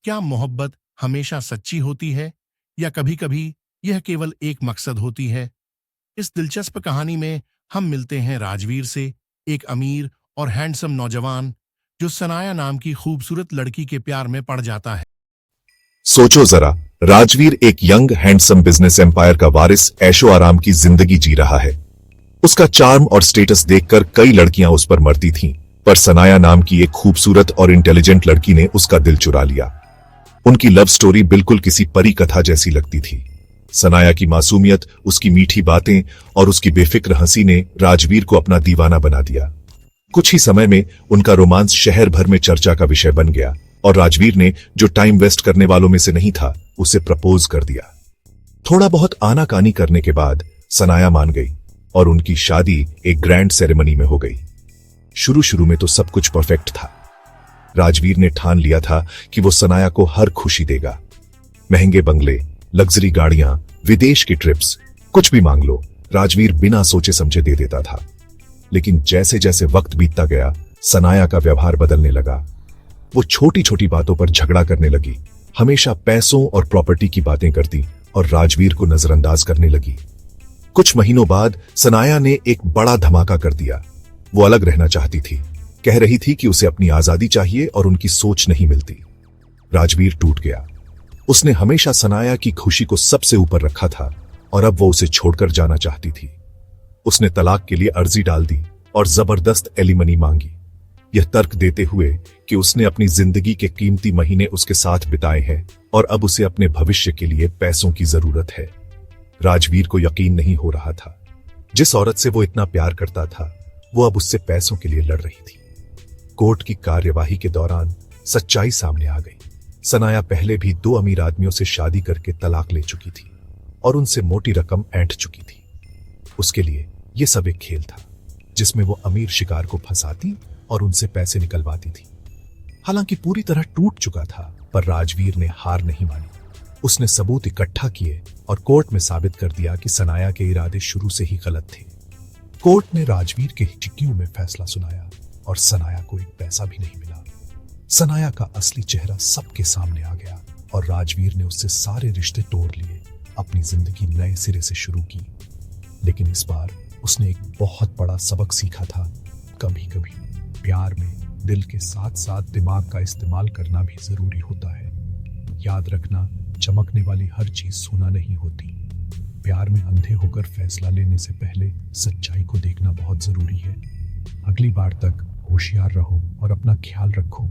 क्या मोहब्बत हमेशा सच्ची होती है या कभी-कभी यह केवल एक मकसद होती है? इस दिलचस्प कहानी में हम मिलते हैं राजवीर से, एक अमीर और हैंडसम नौजवान जो सनाया नाम की खूबसूरत लड़की के प्यार में पड़ जाता है। सोचो जरा, राजवीर एक यंग हैंडसम बिजनेस एम्पायर का वारिस ऐशो आराम की जिंदगी जी रहा है। उसका चार्म और स्टेटस देखकर कई लड़कियां उस पर मरती थीं, पर सनाया नाम की एक खूबसूरत और इंटेलिजेंट लड़की ने उसका दिल चुरा लिया। उनकी लव स्टोरी बिल्कुल किसी परी कथा जैसी लगती थी। सनाया की मासूमियत, उसकी मीठी बातें और उसकी बेफिक्र हंसी ने राजवीर को अपना दीवाना बना दिया। कुछ ही समय में उनका रोमांस शहर भर में चर्चा का विषय बन गया और राजवीर ने, जो टाइम वेस्ट करने वालों में से नहीं था, उसे प्रपोज कर दिया। थोड़ा बहुत आनाकानी करने के बाद सनाया मान गई और उनकी शादी एक ग्रैंड सेरेमनी में हो गई। शुरू शुरू में तो सब कुछ परफेक्ट था। राजवीर ने ठान लिया था कि वो सनाया को हर खुशी देगा। महंगे बंगले, लग्जरी गाड़ियां, विदेश की ट्रिप्स, कुछ भी मांग लो, राजवीर बिना सोचे समझे दे देता था। लेकिन जैसे जैसे वक्त बीतता गया, सनाया का व्यवहार बदलने लगा। वो छोटी छोटी बातों पर झगड़ा करने लगी, हमेशा पैसों और प्रॉपर्टी की बातें करती और राजवीर को नजरअंदाज करने लगी। कुछ महीनों बाद सनाया ने एक बड़ा धमाका कर दिया। वो अलग रहना चाहती थी, कह रही थी कि उसे अपनी आजादी चाहिए और उनकी सोच नहीं मिलती। राजवीर टूट गया। उसने हमेशा सनाया की खुशी को सबसे ऊपर रखा था और अब वो उसे छोड़कर जाना चाहती थी। उसने तलाक के लिए अर्जी डाल दी और जबरदस्त एलिमनी मांगी, यह तर्क देते हुए कि उसने अपनी जिंदगी के कीमती महीने उसके साथ बिताए हैं और अब उसे अपने भविष्य के लिए पैसों की जरूरत है। राजवीर को यकीन नहीं हो रहा था। जिस औरत से वो इतना प्यार करता था, वो अब उससे पैसों के लिए लड़ रही थी। कोर्ट की कार्यवाही के दौरान सच्चाई सामने आ गई। सनाया पहले भी 2 अमीर आदमियों से शादी करके तलाक ले चुकी थी और उनसे मोटी रकम ऐंठ चुकी थी। उसके लिए यह सब एक खेल था जिसमें वो अमीर शिकार को फंसाती और उनसे पैसे निकलवाती थी। हालांकि पूरी तरह टूट चुका था, पर राजवीर ने हार नहीं मानी। उसने सबूत इकट्ठा किए और कोर्ट में साबित कर दिया कि सनाया के इरादे शुरू से ही गलत थे। कोर्ट ने राजवीर के हिचकियों में फैसला सुनाया और सनाया को एक पैसा भी नहीं मिला। सनाया का असली चेहरा सबके सामने आ गया और राजवीर ने उससे सारे रिश्ते तोड़ लिए, अपनी जिंदगी नए सिरे से शुरू की। लेकिन इस बार उसने एक बहुत बड़ा सबक सीखा था। कभी कभी प्यार में दिल के साथ साथ दिमाग का इस्तेमाल करना भी जरूरी होता है। याद रखना, चमकने वाली हर चीज सोना नहीं होती। प्यार में अंधे होकर फैसला लेने से पहले सच्चाई को देखना बहुत जरूरी है। अगली बार तक होशियार रहो और अपना ख्याल रखो।